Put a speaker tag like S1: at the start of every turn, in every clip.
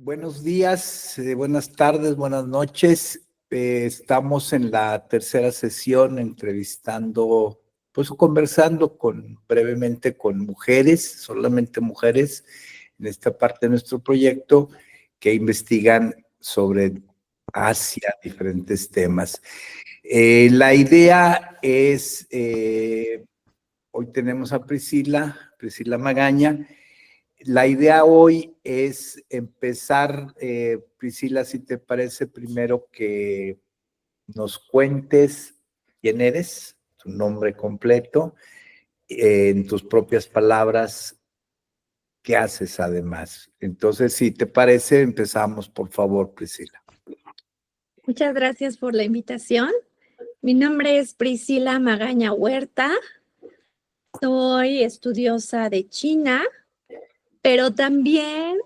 S1: Buenos días, buenas tardes, buenas noches. Estamos en la tercera sesión entrevistando, pues conversando brevemente con mujeres, solamente mujeres, en esta parte de nuestro proyecto, que investigan sobre Asia, diferentes temas. La idea es, hoy tenemos a Priscila Magaña. La idea hoy es empezar, Priscila, si te parece, primero que nos cuentes quién eres, tu nombre completo, en tus propias palabras, qué haces además. Entonces, si te parece, empezamos, por favor, Priscila.
S2: Muchas gracias por la invitación. Mi nombre es Priscila Magaña Huerta. Soy estudiosa de China, pero también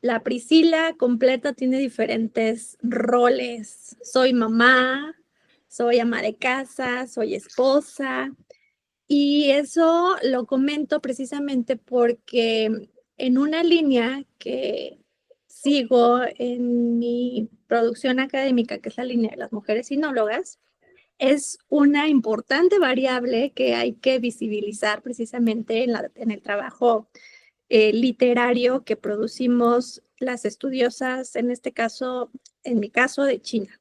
S2: la Priscila completa tiene diferentes roles. Soy mamá, soy ama de casa, soy esposa. Y eso lo comento precisamente porque en una línea que sigo en mi producción académica, que es la línea de las mujeres sinólogas, es una importante variable que hay que visibilizar precisamente en el trabajo literario que producimos las estudiosas, en este caso, en mi caso, de China.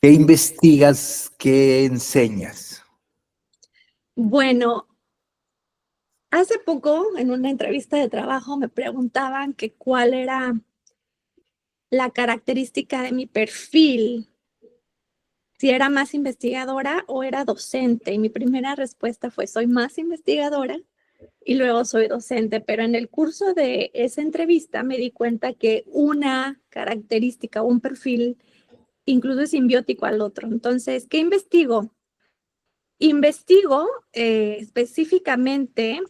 S1: ¿Qué investigas? ¿Qué enseñas?
S2: Bueno, hace poco, en una entrevista de trabajo, me preguntaban que cuál era la característica de mi perfil, si era más investigadora o era docente. Y mi primera respuesta fue, soy más investigadora y luego soy docente. Pero en el curso de esa entrevista me di cuenta que una característica o un perfil incluso es simbiótico al otro. Entonces, ¿qué investigo? Investigo específicamente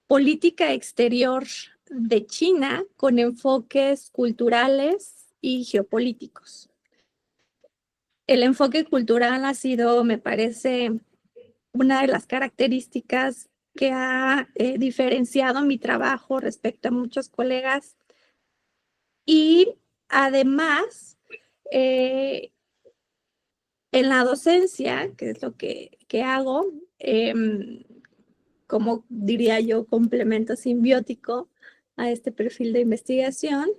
S2: política exterior de China con enfoques culturales y geopolíticos. El enfoque cultural ha sido, me parece, una de las características que ha diferenciado mi trabajo respecto a muchos colegas. Y además, en la docencia, que es lo que hago, como diría yo, complemento simbiótico a este perfil de investigación,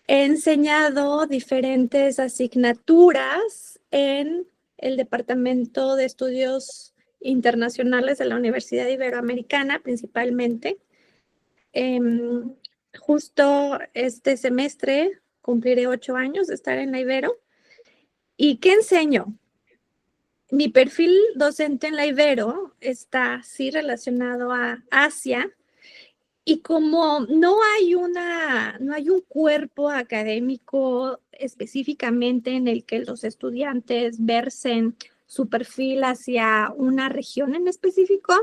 S2: he enseñado diferentes asignaturas en el Departamento de Estudios Internacionales de la Universidad Iberoamericana, principalmente. Justo este semestre cumpliré 8 años de estar en la Ibero. ¿Y qué enseño? Mi perfil docente en la Ibero está sí relacionado a Asia, y como no hay un cuerpo académico específicamente en el que los estudiantes versen su perfil hacia una región en específico,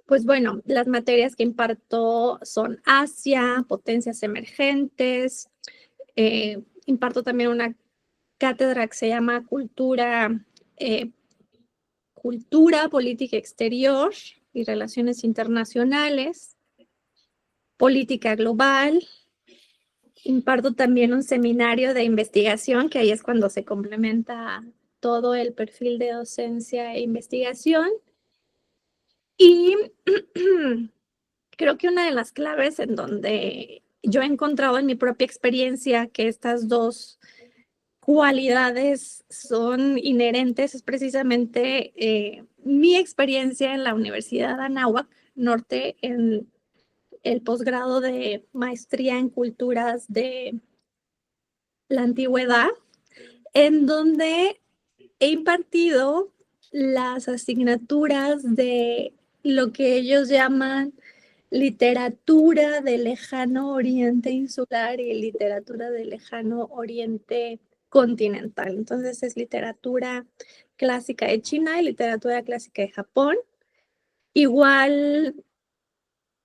S2: pues bueno, las materias que imparto son Asia, potencias emergentes. Imparto también una cátedra que se llama Cultura, Política Exterior y Relaciones Internacionales, Política Global. Imparto también un seminario de investigación, que ahí es cuando se complementa todo el perfil de docencia e investigación. Y creo que una de las claves en donde yo he encontrado en mi propia experiencia que estas dos cualidades son inherentes es precisamente mi experiencia en la Universidad de Anáhuac Norte, en el posgrado de maestría en culturas de la antigüedad, en donde he impartido las asignaturas de lo que ellos llaman literatura del lejano oriente insular y literatura del lejano oriente continental. Entonces es literatura clásica de China y literatura clásica de Japón. Igual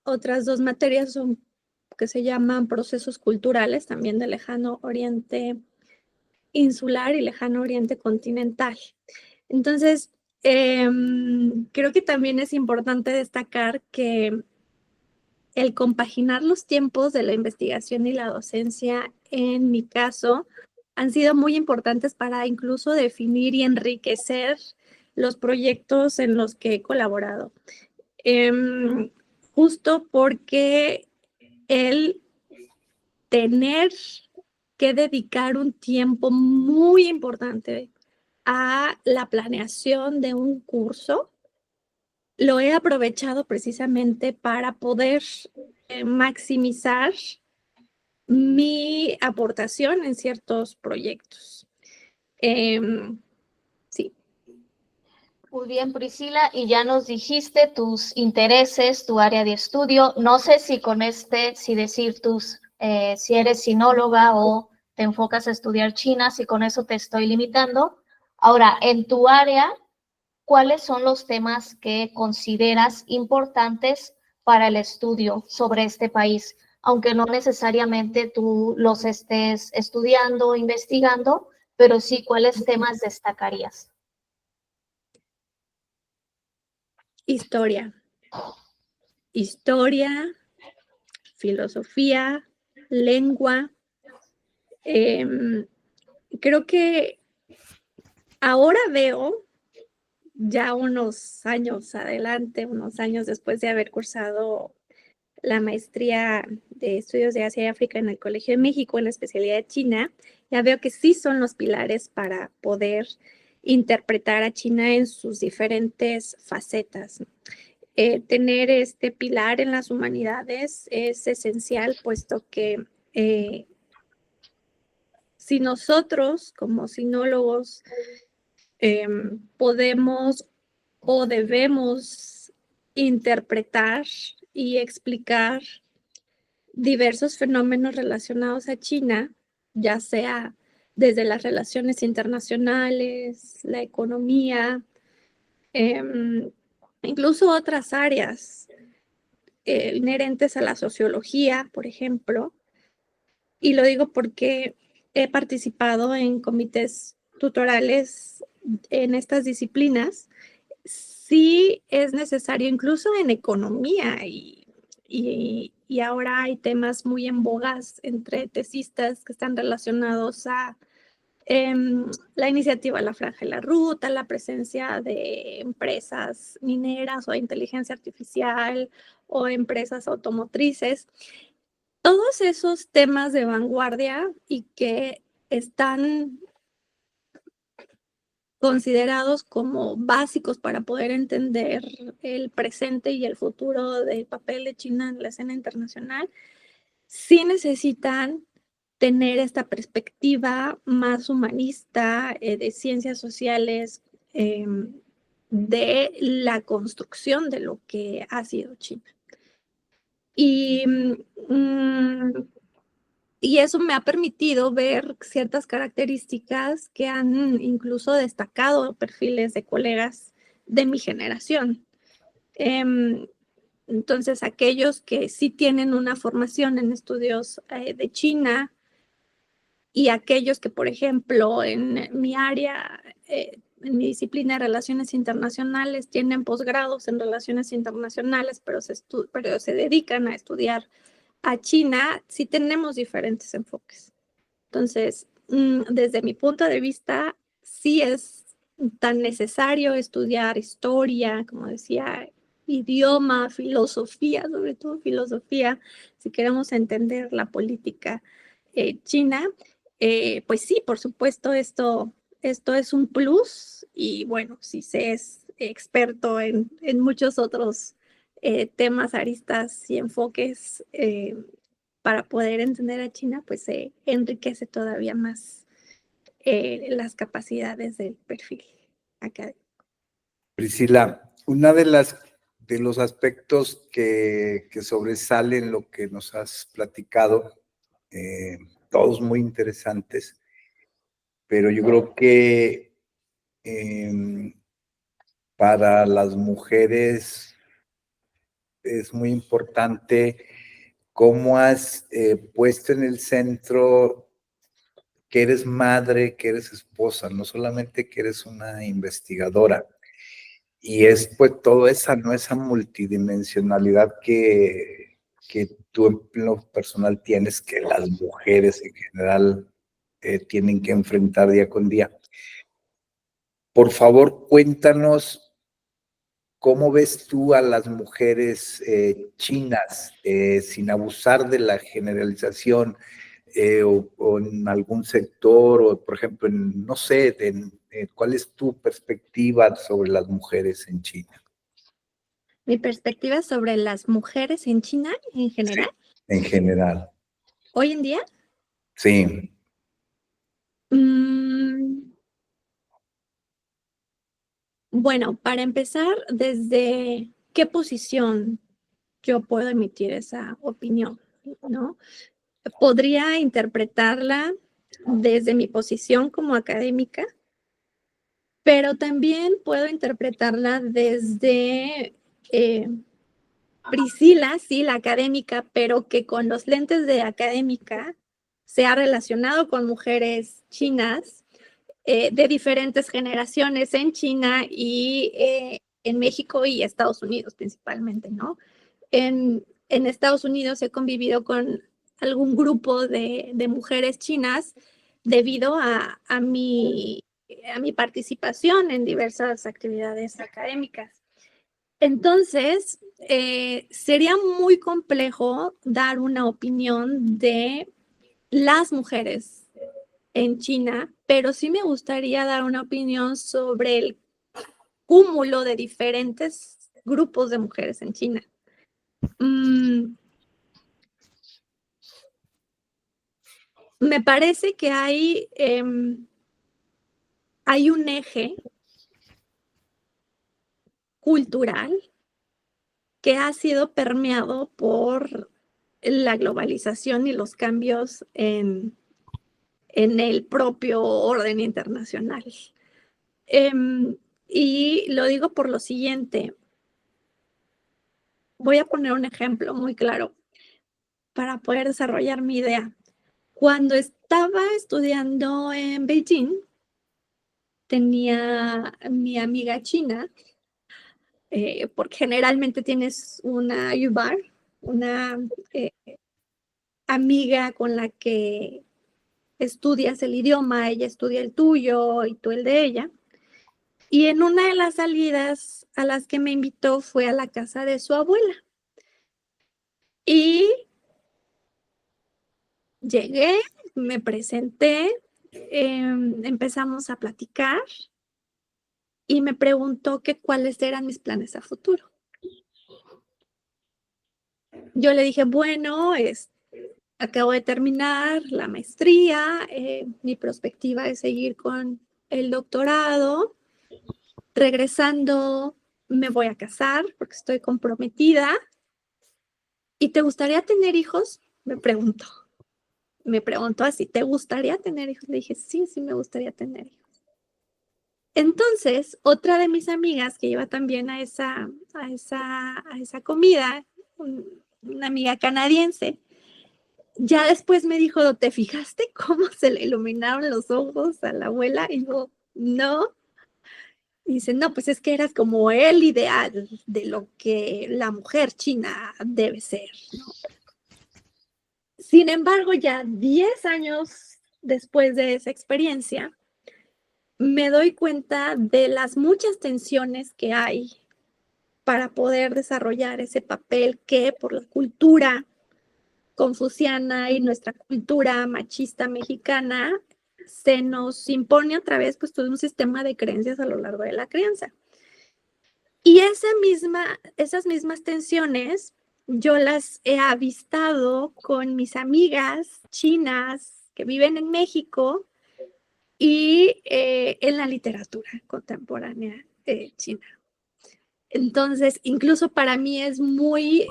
S2: otras dos materias son que se llaman procesos culturales, también del lejano oriente insular y lejano oriente continental. Entonces, Creo que también es importante destacar que el compaginar los tiempos de la investigación y la docencia, en mi caso, han sido muy importantes para incluso definir y enriquecer los proyectos en los que he colaborado. Justo porque el tener que dedicar un tiempo muy importante a la planeación de un curso, lo he aprovechado precisamente para poder maximizar mi aportación en ciertos proyectos. Sí.
S3: Muy bien, Priscila, y ya nos dijiste tus intereses, tu área de estudio. No sé si con si decir si eres sinóloga o te enfocas a estudiar China, si con eso te estoy limitando. Ahora, en tu área, ¿cuáles son los temas que consideras importantes para el estudio sobre este país? Aunque no necesariamente tú los estés estudiando o investigando, pero sí, ¿cuáles temas destacarías?
S2: Historia, filosofía, lengua. Creo que ahora veo, ya unos años adelante, unos años después de haber cursado la maestría de estudios de Asia y África en el Colegio de México en la especialidad de China, ya veo que sí son los pilares para poder interpretar a China en sus diferentes facetas. Tener este pilar en las humanidades es esencial, puesto que si nosotros como sinólogos podemos o debemos interpretar y explicar diversos fenómenos relacionados a China, ya sea desde las relaciones internacionales, la economía, incluso otras áreas inherentes a la sociología, por ejemplo. Y lo digo porque he participado en comités tutorales en estas disciplinas. Sí es necesario, incluso en economía, y ahora hay temas muy en bogas entre tesistas que están relacionados a la iniciativa La Franja y la Ruta, la presencia de empresas mineras o de inteligencia artificial o empresas automotrices. Todos esos temas de vanguardia y que están considerados como básicos para poder entender el presente y el futuro del papel de China en la escena internacional, sí necesitan tener esta perspectiva más humanista de ciencias sociales, de la construcción de lo que ha sido China. Y eso me ha permitido ver ciertas características que han incluso destacado perfiles de colegas de mi generación. Entonces, aquellos que sí tienen una formación en estudios de China y aquellos que, por ejemplo, en mi área, en mi disciplina de relaciones internacionales, tienen posgrados en relaciones internacionales, pero se dedican a estudiar a China, sí tenemos diferentes enfoques. Entonces, desde mi punto de vista, sí es tan necesario estudiar historia, como decía, idioma, filosofía, sobre todo filosofía, si queremos entender la política china. Pues sí, por supuesto, esto es un plus y bueno, si se es experto en muchos otros temas, aristas y enfoques para poder entender a China, pues se enriquece todavía más las capacidades del perfil académico.
S1: Priscila, una de los aspectos que sobresalen lo que nos has platicado, todos muy interesantes, pero yo creo que para las mujeres es muy importante cómo has puesto en el centro que eres madre, que eres esposa, no solamente que eres una investigadora. y es pues todo esa multidimensionalidad que tú en lo personal tienes, que las mujeres en general tienen que enfrentar día con día. Por favor, cuéntanos cómo ves tú a las mujeres chinas, sin abusar de la generalización, o en algún sector, o por ejemplo, no sé, ¿cuál es tu perspectiva sobre las mujeres en China?
S2: Mi perspectiva sobre las mujeres en China en general,
S1: En general,
S2: hoy en día.
S1: sí.
S2: Bueno, para empezar, ¿desde qué posición yo puedo emitir esa opinión, no? Podría interpretarla desde mi posición como académica, pero también puedo interpretarla desde Priscila, sí, la académica, pero que con los lentes de académica se ha relacionado con mujeres chinas de diferentes generaciones en China y en México y Estados Unidos principalmente, ¿no? En Estados Unidos he convivido con algún grupo de mujeres chinas debido a mi participación en diversas actividades académicas. Entonces, sería muy complejo dar una opinión de las mujeres en China, pero sí me gustaría dar una opinión sobre el cúmulo de diferentes grupos de mujeres en China. Me parece que hay un eje cultural que ha sido permeado por la globalización y los cambios en el propio orden internacional. Y lo digo por lo siguiente. Voy a poner un ejemplo muy claro para poder desarrollar mi idea. Cuando estaba estudiando en Beijing, tenía mi amiga china, porque generalmente tienes una yubar, una amiga con la que estudias el idioma, ella estudia el tuyo y tú el de ella. Y en una de las salidas a las que me invitó fue a la casa de su abuela. Y llegué, me presenté, empezamos a platicar y me preguntó que cuáles eran mis planes a futuro. Yo le dije, bueno, acabo de terminar la maestría, mi perspectiva es seguir con el doctorado, regresando me voy a casar porque estoy comprometida. ¿Y te gustaría tener hijos? Me preguntó así, ¿te gustaría tener hijos? Le dije, sí, sí me gustaría tener hijos. Entonces, otra de mis amigas que iba también a esa comida, una amiga canadiense, ya después me dijo, ¿te fijaste cómo se le iluminaron los ojos a la abuela? Y yo, no. Y dice, no, pues es que eras como el ideal de lo que la mujer china debe ser, ¿no? Sin embargo, ya 10 años después de esa experiencia, me doy cuenta de las muchas tensiones que hay para poder desarrollar ese papel que por la cultura confuciana y nuestra cultura machista mexicana se nos impone otra vez pues todo un sistema de creencias a lo largo de la crianza. Y esas mismas tensiones yo las he avistado con mis amigas chinas que viven en México y en la literatura contemporánea china. Entonces, incluso para mí es muy,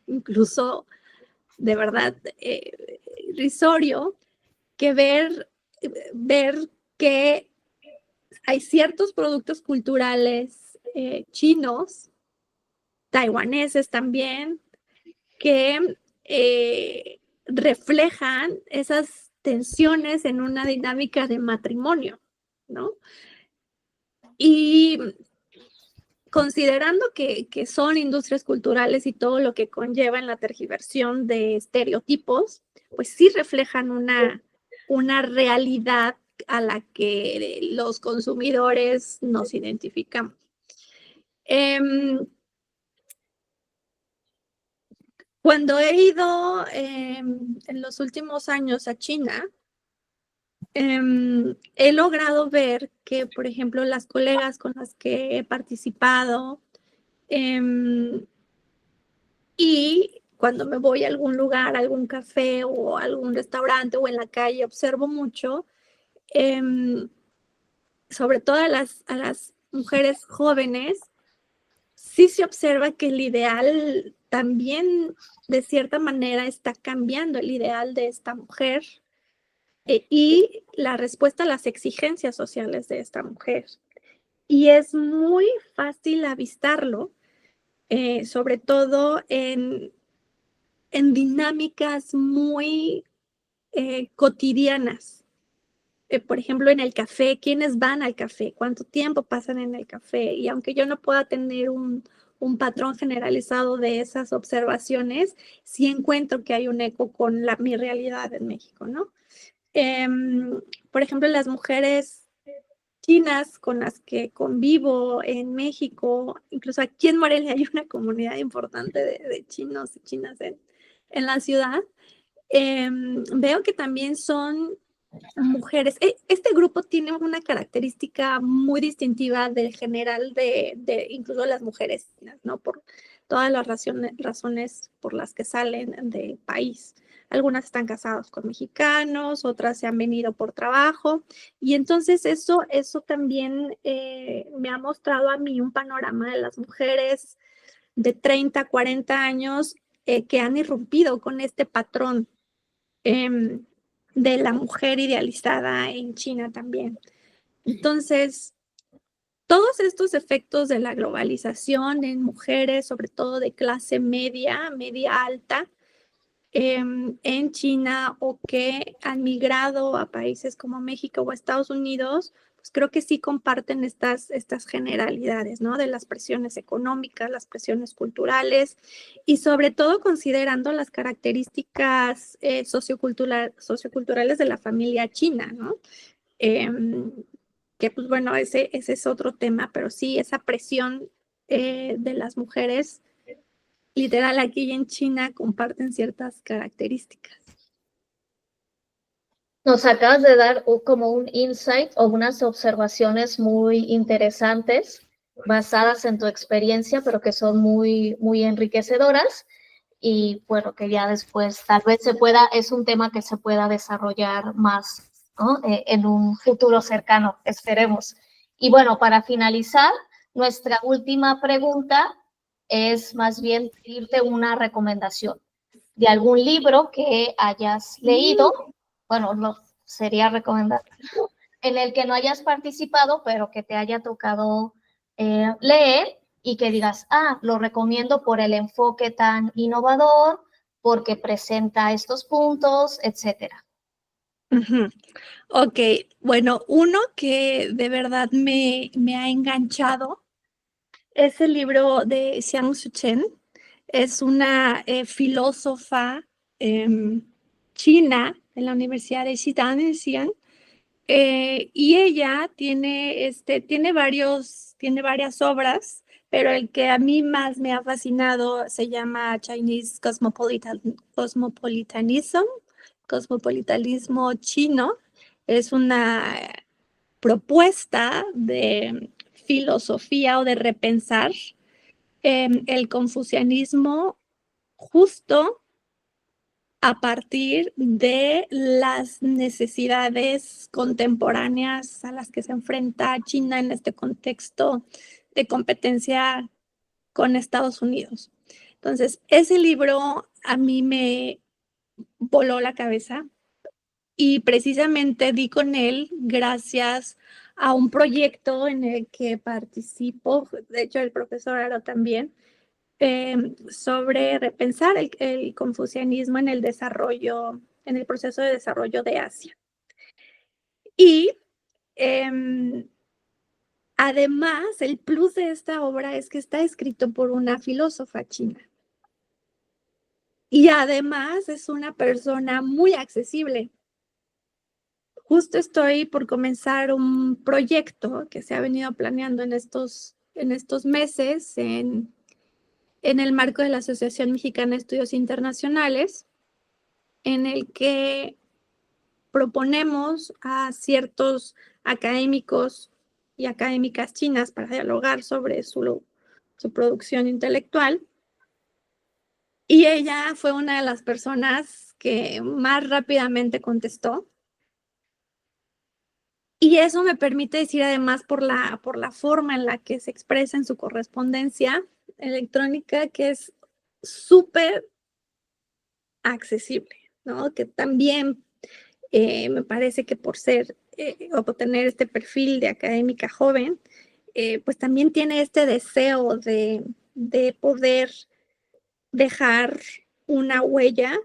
S2: incluso de verdad, irrisorio que ver que hay ciertos productos culturales chinos, taiwaneses también, que reflejan esas tensiones en una dinámica de matrimonio, ¿no? Y considerando que son industrias culturales y todo lo que conlleva en la tergiversión de estereotipos, pues sí reflejan una realidad a la que los consumidores nos identificamos. Cuando he ido en los últimos años a China, he logrado ver que, por ejemplo, las colegas con las que he participado, y cuando me voy a algún lugar, a algún café o a algún restaurante o en la calle, observo mucho, sobre todo a las mujeres jóvenes, sí se observa que el ideal también, de cierta manera, está cambiando el ideal de esta mujer y la respuesta a las exigencias sociales de esta mujer. Y es muy fácil avistarlo, sobre todo en dinámicas muy cotidianas. Por ejemplo, en el café, ¿quiénes van al café? ¿Cuánto tiempo pasan en el café? Y aunque yo no pueda tener un patrón generalizado de esas observaciones, sí encuentro que hay un eco con mi realidad en México, ¿no? Por ejemplo, las mujeres chinas con las que convivo en México, incluso aquí en Morelia hay una comunidad importante de chinos y chinas en la ciudad, veo que también son mujeres. Este grupo tiene una característica muy distintiva del general de incluso las mujeres, ¿no? Por todas las razones por las que salen del país. Algunas están casadas con mexicanos, otras se han venido por trabajo, y entonces eso también me ha mostrado a mí un panorama de las mujeres de 30, 40 años que han irrumpido con este patrón de la mujer idealizada en China también. Entonces, todos estos efectos de la globalización en mujeres, sobre todo de clase media, media alta, en China o que han migrado a países como México o Estados Unidos, pues creo que sí comparten estas generalidades, ¿no? De las presiones económicas, las presiones culturales y sobre todo considerando las características socioculturales de la familia china, ¿no? Que pues bueno, ese es otro tema, pero sí, esa presión de las mujeres literal, aquí en China comparten ciertas características.
S3: Nos acabas de dar como un insight o unas observaciones muy interesantes basadas en tu experiencia, pero que son muy, muy enriquecedoras y bueno, que ya después tal vez es un tema que se pueda desarrollar más, ¿no? En un futuro cercano, esperemos. Y bueno, para finalizar, nuestra última pregunta es más bien pedirte una recomendación de algún libro que hayas leído, bueno, no sería recomendable, en el que no hayas participado, pero que te haya tocado leer y que digas, lo recomiendo por el enfoque tan innovador, porque presenta estos puntos, etcétera.
S2: Ok, bueno, uno que de verdad me ha enganchado es el libro de Xiang Shuchen. Es una filósofa china en la Universidad de Xi'an en Xi'an, y ella tiene varias obras, pero el que a mí más me ha fascinado se llama Chinese Cosmopolitanismo chino. Es una propuesta de filosofía o de repensar el confucianismo justo a partir de las necesidades contemporáneas a las que se enfrenta China en este contexto de competencia con Estados Unidos. Entonces, ese libro a mí me voló la cabeza y precisamente di con él gracias a un proyecto en el que participo, de hecho el profesor Aro también, sobre repensar el confucianismo en el desarrollo, en el proceso de desarrollo de Asia. Y Además, el plus de esta obra es que está escrito por una filósofa china. Y además es una persona muy accesible. Justo estoy por comenzar un proyecto que se ha venido planeando en estos meses en el marco de la Asociación Mexicana de Estudios Internacionales, en el que proponemos a ciertos académicos y académicas chinas para dialogar sobre su producción intelectual. Y ella fue una de las personas que más rápidamente contestó. Y eso me permite decir, además, por la forma en la que se expresa en su correspondencia electrónica, que es súper accesible, ¿no? Que también me parece que por ser o por tener este perfil de académica joven, pues también tiene este deseo de poder dejar una huella.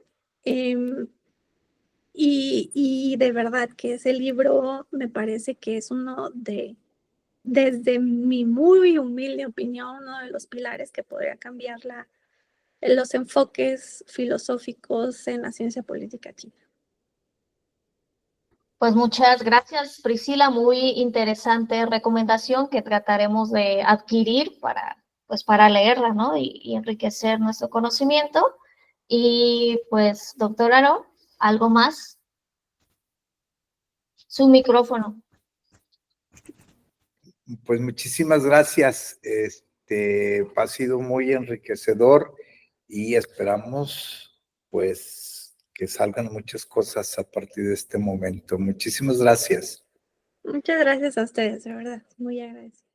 S2: Y de verdad que ese libro me parece que es desde mi muy humilde opinión, uno de los pilares que podría cambiar los enfoques filosóficos en la ciencia política china.
S3: Pues muchas gracias, Priscila. Muy interesante recomendación que trataremos de adquirir para leerla, ¿no? Y enriquecer nuestro conocimiento. Y pues, doctora, ¿no? ¿Algo más? Su micrófono.
S1: Pues muchísimas gracias. Ha sido muy enriquecedor y esperamos pues que salgan muchas cosas a partir de este momento. Muchísimas gracias.
S2: Muchas gracias a ustedes, de verdad, muy agradecida.